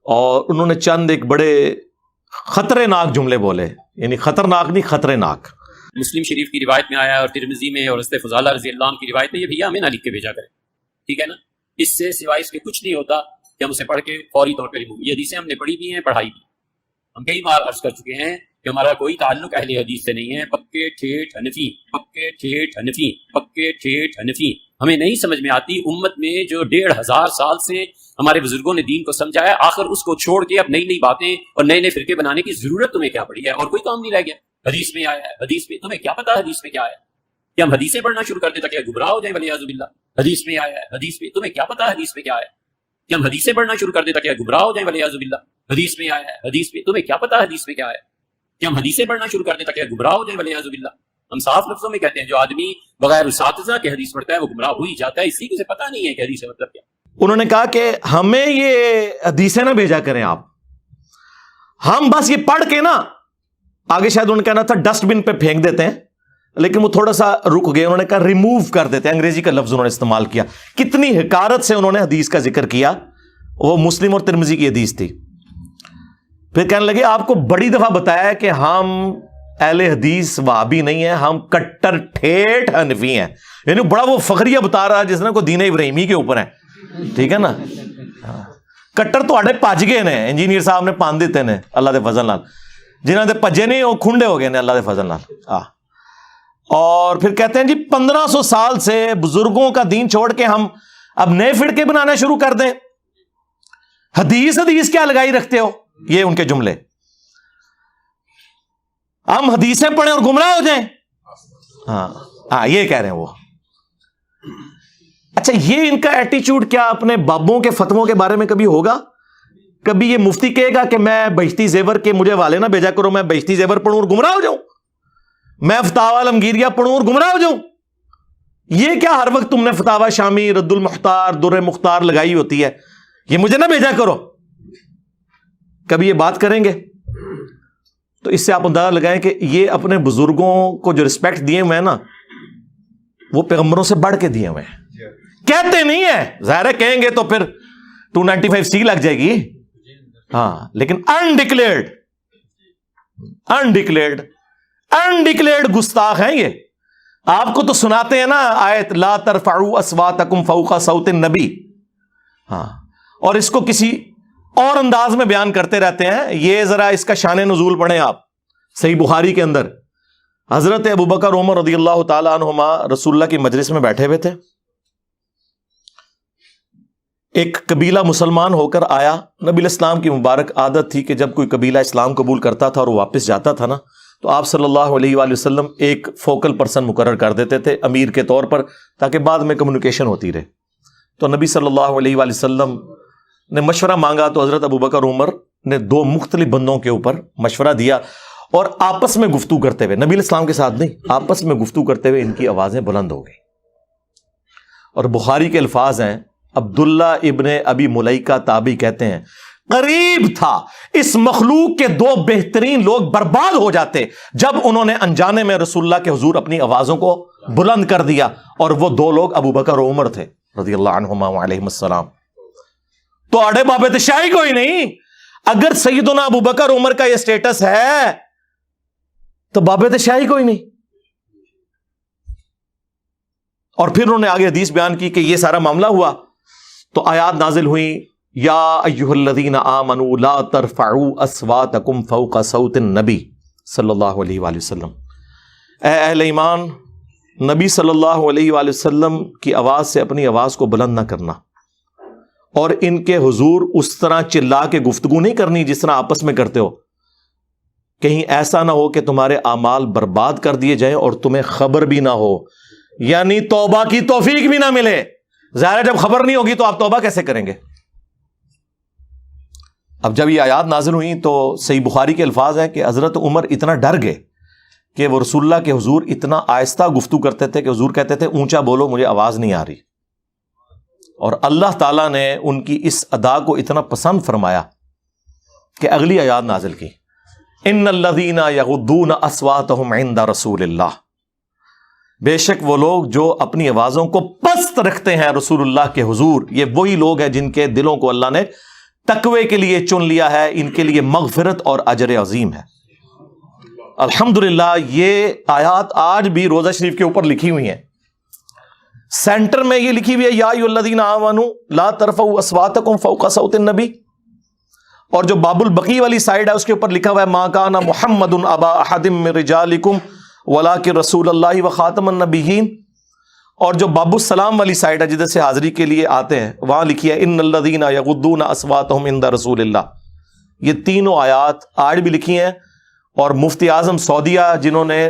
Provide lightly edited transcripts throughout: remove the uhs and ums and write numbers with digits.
اور انہوں نے چند ایک بڑے خطرناک جملے بولے، یعنی خطرناک نہیں، خطرناک۔ مسلم شریف کی روایت میں آیا اور ترمذی میں اور حضرت فضالہ رضی اللہ عنہ کی روایت میں، یہ بھیا ہمیں نہ لکھ کے بھیجا کرے، ٹھیک ہے نا، اس سے سوائے اس کے کچھ نہیں ہوتا کہ ہم اسے پڑھ کے فوری طور پہ ریموو۔ یہ حدیثیں ہم نے پڑھی بھی ہیں، پڑھائی بھی، ہم کئی بار عرض کر چکے ہیں کہ ہمارا کوئی تعلق اہل حدیث سے نہیں ہے، پکے ٹھیٹ حنفی، پکے ٹھیٹ حنفی، پکے ٹھیٹ حنفی۔ ہمیں نہیں سمجھ میں آتی امت میں جو 1500 سال سے ہمارے بزرگوں نے دین کو سمجھا ہے، آخر اس کو چھوڑ کے اب نئی نئی باتیں اور نئے نئے فرقے بنانے کی ضرورت تمہیں کیا پڑی ہے؟ اور کوئی کام نہیں رہ گیا۔ حدیث میں آیا ہے، حدیث میں، تمہیں کیا پتا حدیث میں کیا ہے؟ کہ ہم حدیثیں پڑھنا شروع کر دیں تاکہ گمراہ ہو جائیں ولیعاذ باللہ؟ حدیث میں آیا ہے، حدیث میں، تمہیں کیا پتا حدیث میں کیا ہے؟ کہ ہم حدیثیں پڑھنا شروع کر دیں تاکہ گمراہ ہو جائیں ولیعاذ باللہ؟ حدیث میں آیا ہے، حدیث میں، تمہیں کیا پتا حدیث میں کیا ہے؟ کہ ہم حدیثیں پڑھنا شروع کر دیں تاکہ گمراہ ہو جائیں ولیعاذ باللہ؟ ہم صاف لفظوں میں کہتے ہیں جو آدمی بغیر اساتذہ کے حدیث پڑھتا ہے وہ گمراہ ہو ہی جاتا ہے، اسی کو سے پتہ نہیں ہے کہ حدیث مطلب کیا۔ انہوں نے کہا کہ ہمیں یہ حدیثیں نہ بھیجا کریں آپ، ہم بس یہ پڑھ کے نا، آگے شاید انہوں نے کہنا تھا ڈسٹ بن پہ پھینک دیتے ہیں، لیکن وہ تھوڑا سا رک گئے، انہوں نے کہا ریموو کر دیتے ہیں، انگریزی کا لفظ انہوں نے استعمال کیا۔ کتنی حقارت سے انہوں نے حدیث کا ذکر کیا، وہ مسلم اور ترمذی کی حدیث تھی۔ پھر کہنے لگے آپ کو بڑی دفعہ بتایا ہے کہ ہم اہل حدیث وہابی نہیں ہیں، ہم کٹر ٹھیٹ حنفی ہیں، یعنی بڑا وہ فخریہ بتا رہا ہے جس نے کو دین ابراہیمی کے اوپر ہے، ٹھیک ہے نا۔ کٹر تو آڑے پاج گئے نے، انجینئر صاحب نے پان دیتے نے اللہ دے فضل نال، جنہوں نے پجے نہیں وہ کھنڈے ہو گئے نے اللہ دے فضل نال۔ اور پھر کہتے ہیں جی 1500 سال سے بزرگوں کا دین چھوڑ کے ہم اب نئے فرقے بنانا شروع کر دیں، حدیث کیا لگائی رکھتے ہو؟ یہ ان کے جملے، ہم حدیثیں پڑھیں اور گمراہ ہو جائیں۔ ہاں یہ کہہ رہے ہیں وہ۔ اچھا یہ ان کا ایٹیچیوڈ کیا اپنے بابوں کے فتووں کے بارے میں کبھی ہوگا؟ کبھی یہ مفتی کہے گا کہ میں بہشتی زیور کے مجھے والے نہ بھیجا کرو، میں بہشتی زیور پڑھوں اور گمراہ ہو جاؤں، میں فتاوی عالمگیریہ پڑھوں اور گمراہ ہو جاؤں؟ یہ کیا ہر وقت تم نے فتاوی شامی، رد المختار، در مختار لگائی ہوتی ہے، یہ مجھے نہ بھیجا کرو؟ کبھی یہ بات کریں گے؟ تو اس سے آپ اندازہ لگائیں کہ یہ اپنے بزرگوں کو جو رسپیکٹ دیے ہوئے ہیں نا، وہ پیغمبروں سے بڑھ کے دیے ہوئے ہیں۔ کہتے نہیں ہیں، ظاہر ہے کہیں گے تو پھر 295C لگ جائے گی، ہاں، لیکن انڈکلیئرڈ گستاخ ہیں یہ۔ آپ کو تو سناتے ہیں نا آیت لا ترفعوا اصواتکم فوق صوت النبی، ہاں، اور اس کو کسی اور انداز میں بیان کرتے رہتے ہیں۔ یہ ذرا اس کا شان نزول پڑھیں آپ، صحیح بخاری کے اندر حضرت ابوبکر عمر رضی اللہ تعالی عنہما رسول اللہ کی مجلس میں بیٹھے ہوئے تھے، ایک قبیلہ مسلمان ہو کر آیا۔ نبی الاسلام کی مبارک عادت تھی کہ جب کوئی قبیلہ اسلام قبول کرتا تھا اور وہ واپس جاتا تھا نا، تو آپ صلی اللہ علیہ وآلہ وسلم ایک فوکل پرسن مقرر کر دیتے تھے امیر کے طور پر، تاکہ بعد میں کمیونیکیشن ہوتی رہے۔ تو نبی صلی اللہ علیہ وآلہ وسلم نے مشورہ مانگا، تو حضرت ابوبکر عمر نے 2 مختلف بندوں کے اوپر مشورہ دیا، اور آپس میں گفتگو کرتے ہوئے، نبی الاسلام کے ساتھ نہیں، آپس میں گفتگو کرتے ہوئے ان کی آوازیں بلند ہو گئی۔ اور بخاری کے الفاظ ہیں، عبداللہ ابن ابی ملیکہ تابعی کہتے ہیں قریب تھا اس مخلوق کے 2 بہترین لوگ برباد ہو جاتے جب انہوں نے انجانے میں رسول اللہ کے حضور اپنی آوازوں کو بلند کر دیا، اور وہ 2 لوگ ابو بکر و عمر تھے رضی اللہ عنہما علیہم السلام۔ تو آڑے بابے شاہی کوئی نہیں، اگر سیدنا ابو بکر عمر کا یہ سٹیٹس ہے تو بابے شاہی کوئی نہیں۔ اور پھر انہوں نے آگے حدیث بیان کی کہ یہ سارا معاملہ ہوا تو آیات نازل ہوئی، یا ایھا الذین آمنوا لا ترفعوا اصواتکم فوق صوت النبی صلی اللہ علیہ وآلہ وسلم، اے اہل ایمان، نبی صلی اللہ علیہ وآلہ وسلم کی آواز سے اپنی آواز کو بلند نہ کرنا، اور ان کے حضور اس طرح چلا کے گفتگو نہیں کرنی جس طرح آپس میں کرتے ہو، کہیں ایسا نہ ہو کہ تمہارے اعمال برباد کر دیے جائیں اور تمہیں خبر بھی نہ ہو، یعنی توبہ کی توفیق بھی نہ ملے۔ ظاہر ہے جب خبر نہیں ہوگی تو آپ توبہ کیسے کریں گے؟ اب جب یہ آیات نازل ہوئی تو صحیح بخاری کے الفاظ ہیں کہ حضرت عمر اتنا ڈر گئے کہ وہ رسول اللہ کے حضور اتنا آہستہ گفتگو کرتے تھے کہ حضور کہتے تھے اونچا بولو، مجھے آواز نہیں آ رہی، اور اللہ تعالیٰ نے ان کی اس ادا کو اتنا پسند فرمایا کہ اگلی آیات نازل کی، ان الذین یغضون اصواتهم عند رسول اللہ، بے شک وہ لوگ جو اپنی آوازوں کو پست رکھتے ہیں رسول اللہ کے حضور، یہ وہی لوگ ہیں جن کے دلوں کو اللہ نے تقوی کے لیے چن لیا ہے، ان کے لیے مغفرت اور اجر عظیم ہے۔ الحمدللہ یہ آیات آج بھی روزہ شریف کے اوپر لکھی ہوئی ہیں، سینٹر میں یہ لکھی ہوئی ہے یا ایھا الذین آمنوا لا ترفعوا اصواتکم فوق صوت النبی، اور جو باب البقی والی سائڈ ہے اس کے اوپر لکھا ہوا ہے ما کان محمد ابا احد من رجالکم ولکن رسول اللہ وخاتم النبیین، اور جو باب السلام والی سائڈ ہے جدھر سے حاضری کے لیے آتے ہیں وہاں لکھی ہے ان الذین یغضون اصواتهم عند رسول اللہ۔ یہ تینوں آیات آج بھی لکھی ہیں، اور مفتی اعظم سعودیہ جنہوں نے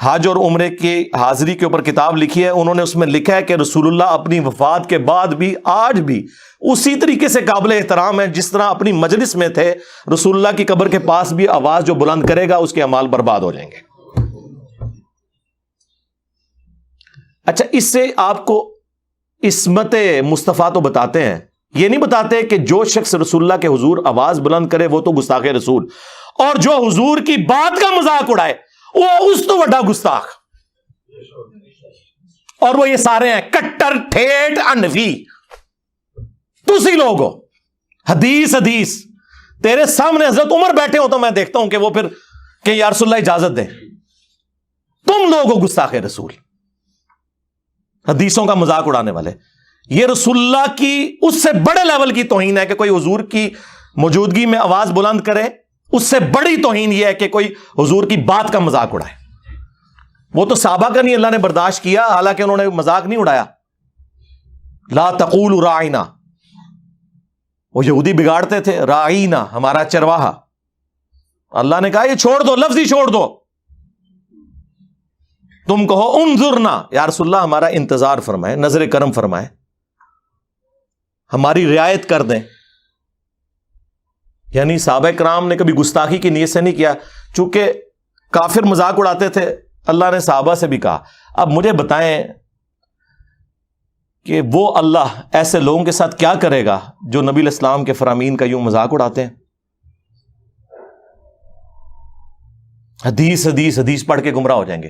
حج اور عمرے کی حاضری کے اوپر کتاب لکھی ہے، انہوں نے اس میں لکھا ہے کہ رسول اللہ اپنی وفات کے بعد بھی آج بھی اسی طریقے سے قابل احترام ہے جس طرح اپنی مجلس میں تھے۔ رسول اللہ کی قبر کے پاس بھی آواز جو بلند کرے گا اس کے اعمال برباد ہو جائیں گے۔ اچھا، اس سے آپ کو عصمت مصطفیٰ تو بتاتے ہیں، یہ نہیں بتاتے کہ جو شخص رسول اللہ کے حضور آواز بلند کرے وہ تو گستاخ رسول، اور جو حضور کی بات کا مذاق اڑائے وہ اس تو بڑا گستاخ، اور وہ یہ سارے ہیں کٹر ٹھیٹ انفی۔ تسی لوگ ہو حدیث تیرے سامنے حضرت عمر بیٹھے ہو تو میں دیکھتا ہوں کہ وہ پھر کہ یا رسول اللہ اجازت دیں، تم لوگ ہو گستاخ رسول، حدیثوں کا مذاق اڑانے والے۔ یہ رسول اللہ کی اس سے بڑے لیول کی توہین ہے کہ کوئی حضور کی موجودگی میں آواز بلند کرے، اس سے بڑی توہین یہ ہے کہ کوئی حضور کی بات کا مذاق اڑائے۔ وہ تو صحابہ کا نہیں اللہ نے برداشت کیا، حالانکہ انہوں نے مذاق نہیں اڑایا۔ لا تقولوا راعنا، وہ یہودی بگاڑتے تھے، راعینا ہمارا چرواہا، اللہ نے کہا یہ چھوڑ دو، لفظ ہی چھوڑ دو، تم کہو انظرنا، یا رسول اللہ ہمارا انتظار فرمائے، نظر کرم فرمائے، ہماری رعایت کر دیں۔ یعنی صحابہ کرام نے کبھی گستاخی کی نیت سے نہیں کیا، چونکہ کافر مذاق اڑاتے تھے، اللہ نے صحابہ سے بھی کہا۔ اب مجھے بتائیں کہ وہ اللہ ایسے لوگوں کے ساتھ کیا کرے گا جو نبی علیہ السلام کے فرامین کا یوں مذاق اڑاتے ہیں؟ حدیث پڑھ کے گمراہ ہو جائیں گے۔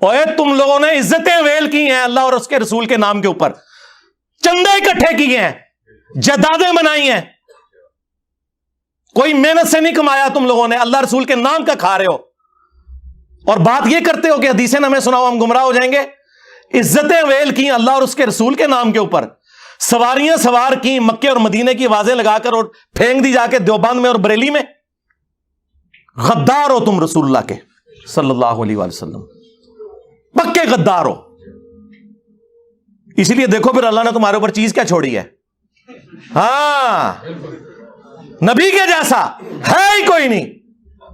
اوے تم لوگوں نے عزتیں ویل کی ہیں اللہ اور اس کے رسول کے نام کے اوپر، چندے اکٹھے کیے ہیں، جدادیں بنائی ہیں، کوئی محنت سے نہیں کمایا تم لوگوں نے، اللہ رسول کے نام کا کھا رہے ہو، اور بات یہ کرتے ہو کہ حدیثیں ہمیں سناؤ ہم گمراہ ہو جائیں گے۔ عزتیں ویل کی اللہ اور اس کے رسول کے نام کے اوپر، سواریاں سوار کی مکے اور مدینے کی آوازیں لگا کر اور پھینک دی جا کے دیوبند میں اور بریلی میں۔ غدار ہو تم رسول اللہ کے صلی اللہ علیہ وآلہ وسلم، پکے غدار ہو۔ اسی لیے دیکھو پھر اللہ نے تمہارے اوپر چیز کیا چھوڑی ہے، ہاں نبی کے جیسا ہے ہی کوئی نہیں،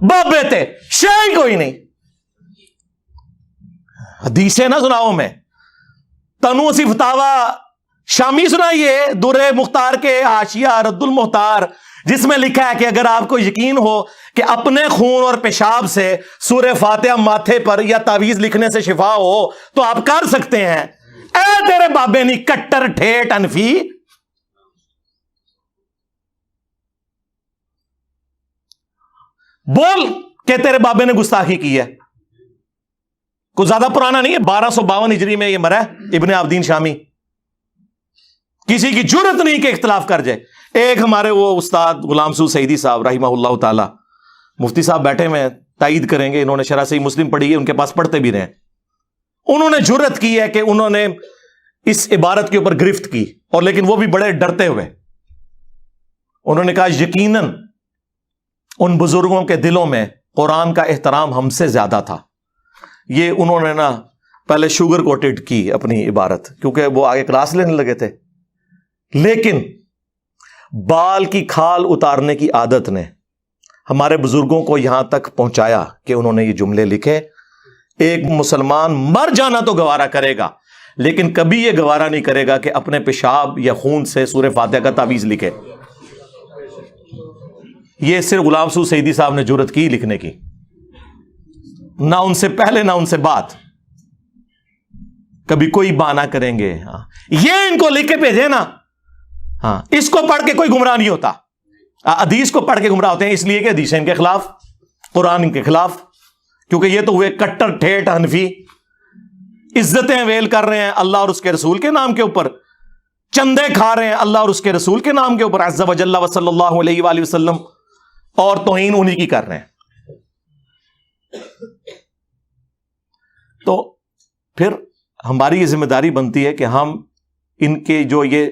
باپ بیٹے شے ہی کوئی نہیں۔ حدیثیں نہ سناؤ میں، تنو سی فتاوا شامی سنائیے، در مختار کے حاشیہ رد المختار، جس میں لکھا ہے کہ اگر آپ کو یقین ہو کہ اپنے خون اور پیشاب سے سورہ فاتحہ ماتھے پر یا تعویذ لکھنے سے شفا ہو تو آپ کر سکتے ہیں۔ اے تیرے بابے نہیں کٹر ٹھیٹ انفی، بول کہ تیرے بابے نے گستاخی کی ہے۔ کچھ زیادہ پرانا نہیں ہے، 1252 ہجری میں یہ مرا ہے ابن عابدین شامی، کسی کی جرت نہیں کہ اختلاف کر جائے۔ ایک ہمارے وہ استاد غلام سعود سعیدی صاحب رحمہ اللہ تعالی، مفتی صاحب بیٹھے میں تائید کریں گے، انہوں نے شرح صحیح مسلم پڑھی ہے، ان کے پاس پڑھتے بھی رہے، انہوں نے جرت کی ہے کہ انہوں نے اس عبارت کے اوپر گرفت کی، اور لیکن وہ بھی بڑے ڈرتے ہوئے، انہوں نے کہا یقیناً ان بزرگوں کے دلوں میں قرآن کا احترام ہم سے زیادہ تھا۔ یہ انہوں نے نا پہلے شوگر کوٹڈ کی اپنی عبارت، کیونکہ وہ آگے کلاس لینے لگے تھے، لیکن بال کی کھال اتارنے کی عادت نے ہمارے بزرگوں کو یہاں تک پہنچایا کہ انہوں نے یہ جملے لکھے۔ ایک مسلمان مر جانا تو گوارا کرے گا، لیکن کبھی یہ گوارا نہیں کرے گا کہ اپنے پیشاب یا خون سے سورہ فاتحہ کا تعویذ لکھے۔ یہ صرف غلام سعود سعیدی صاحب نے جرت کی لکھنے کی، نہ ان سے پہلے نہ ان سے بعد کبھی کوئی بہانہ کریں گے۔ ہاں یہ ان کو لکھ کے بھیجے نا، ہاں اس کو پڑھ کے کوئی گمراہ نہیں ہوتا، حدیث کو پڑھ کے گمراہ ہوتے ہیں، اس لیے کہ حدیث ان کے خلاف، قرآن ان کے خلاف، کیونکہ یہ تو ہوئے کٹر ٹھیٹ حنفی، عزتیں ویل کر رہے ہیں اللہ اور اس کے رسول کے نام کے اوپر، چندے کھا رہے ہیں اللہ اور اس کے رسول کے نام کے اوپر عز و جل و صلی اللہ علیہ وآلہ وسلم، اور توہین انہی کی کر رہے ہیں. تو پھر ہماری یہ ذمہ داری بنتی ہے کہ ہم ان کے جو یہ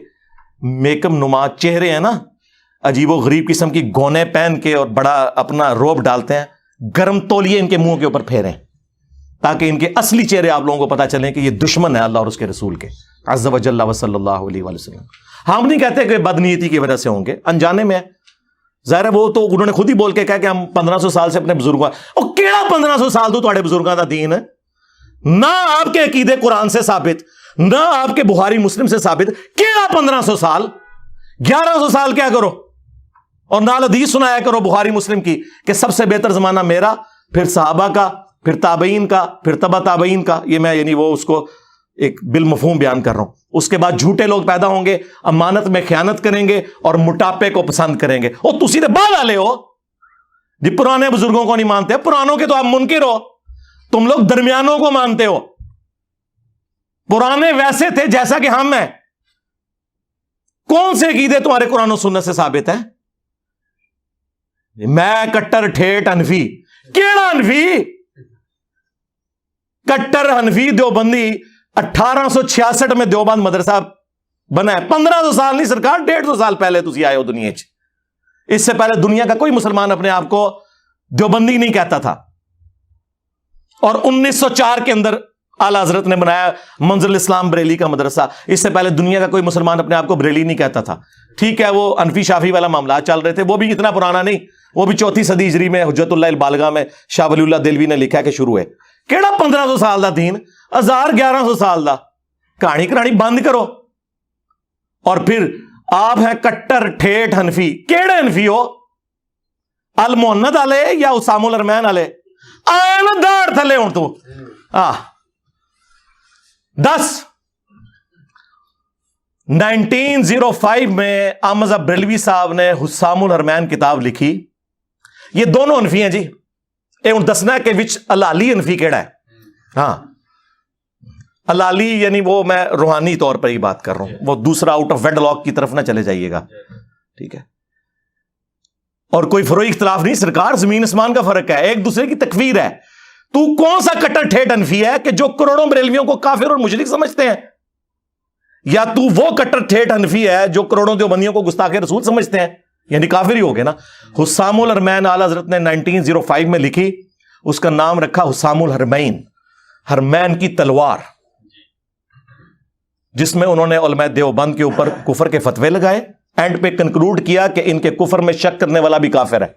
میکم نما چہرے ہیں نا، عجیب و غریب قسم کی گونے پہن کے اور بڑا اپنا روب ڈالتے ہیں، گرم تولیے ان کے منہ کے اوپر پھیریں تاکہ ان کے اصلی چہرے آپ لوگوں کو پتا چلیں کہ یہ دشمن ہے اللہ اور اس کے رسول کے عز و جل و صلی اللہ علیہ وآلہ وسلم. ہم نہیں کہتے کہ بدنیتی کی وجہ سے ہوں گے، انجانے میں ہے. ظاہر ہے وہ تو انہوں نے خود ہی بول کے کہا کہ ہم 1500 سال سے اپنے بزرگوں، اور کیڑا 1500 سال تو تھوڑے بزرگوں کا دین ہے؟ نہ آپ کے عقیدے قرآن سے ثابت، نہ آپ کے بخاری مسلم سے ثابت. کیڑا 1500 سال؟ 1100 سال کیا کرو اور نال حدیث سنایا کرو بخاری مسلم کی کہ سب سے بہتر زمانہ میرا، پھر صحابہ کا، پھر تابعین کا، پھر تبع تابعین کا. یہ میں یعنی وہ اس کو ایک بالمفہوم بیان کر رہا ہوں. اس کے بعد جھوٹے لوگ پیدا ہوں گے، امانت میں خیانت کریں گے اور موٹاپے کو پسند کریں گے. اور تسی تو بعد والے ہو جی، پرانے بزرگوں کو نہیں مانتے. پرانوں کے تو آپ منکر ہو، تم لوگ درمیانوں کو مانتے ہو. پرانے ویسے تھے جیسا کہ ہم ہیں. کون سے عقیدے تمہارے قرآن و سنت سے ثابت ہے؟ میں کٹر ٹھیٹ حنفی. کیڑا حنفی؟ کٹر حنفی دیوبندی 1866 میں دیوبند مدرسہ بنا ہے. 1500 سال نہیں سرکار، 150 سال پہلے تسی آئے ہو دنیا چ. اس سے پہلے دنیا کا کوئی مسلمان اپنے آپ کو دیوبندی نہیں کہتا تھا. اور 1904 کے اندر اعلی حضرت نے بنایا منزل اسلام بریلی کا مدرسہ. اس سے پہلے دنیا کا کوئی مسلمان اپنے آپ کو بریلی نہیں کہتا تھا. ٹھیک ہے، وہ انفی شافی والا معاملات چل رہے تھے، وہ بھی اتنا پرانا نہیں، وہ بھی 4 صدی ہجری میں حجت اللہ البالغہ میں شاہ ولی اللہ دلوی نے لکھا کہ شروع ہے. کیڑا 1500 سال دا دین؟ 1100 سال دا. کہانی کرانی بند کرو. اور پھر آپ ہیں کٹر ٹھیٹ حنفی. کیڑے حنفی ہو؟ المحند والے یا اسام الارمین والے؟ آئے داڑ تھلے ہوں تو 1905 میں احمد بریلوی صاحب نے حسام الحرمین کتاب لکھی. یہ دونوں حنفی ہیں جی. اے ہوں دسنا کہ وچ الالی حنفی کیڑا ہے. ہاں، الالی یعنی وہ میں روحانی طور پر ہی بات کر رہا ہوں، وہ دوسرا آؤٹ آف ویڈ لاک کی طرف نہ چلے جائیے گا. ٹھیک ہے، اور کوئی فروئی اختلاف نہیں سرکار، زمین اسمان کا فرق ہے، ایک دوسرے کی تکفیر ہے. تو کون سا کٹر ٹھیٹ حنفی ہے کہ جو کروڑوں بریلویوں کو کافر اور مشرک سمجھتے ہیں؟ یا تو وہ کٹر ٹھیٹ حنفی ہے جو کروڑوں دیوبندیوں کو گستاخ رسول سمجھتے ہیں؟ یعنی کافر ہی ہو گئے نا. حسام الحرمین اعلی حضرت نے 1905 میں لکھی، اس کا نام رکھا حسام الحرمین، حرمین کی تلوار، جس میں انہوں نے علماء دیوبند کے اوپر کفر کے فتوے لگائے. اینڈ پہ کنکلوڈ کیا کہ ان کے کفر میں شک کرنے والا بھی کافر ہے.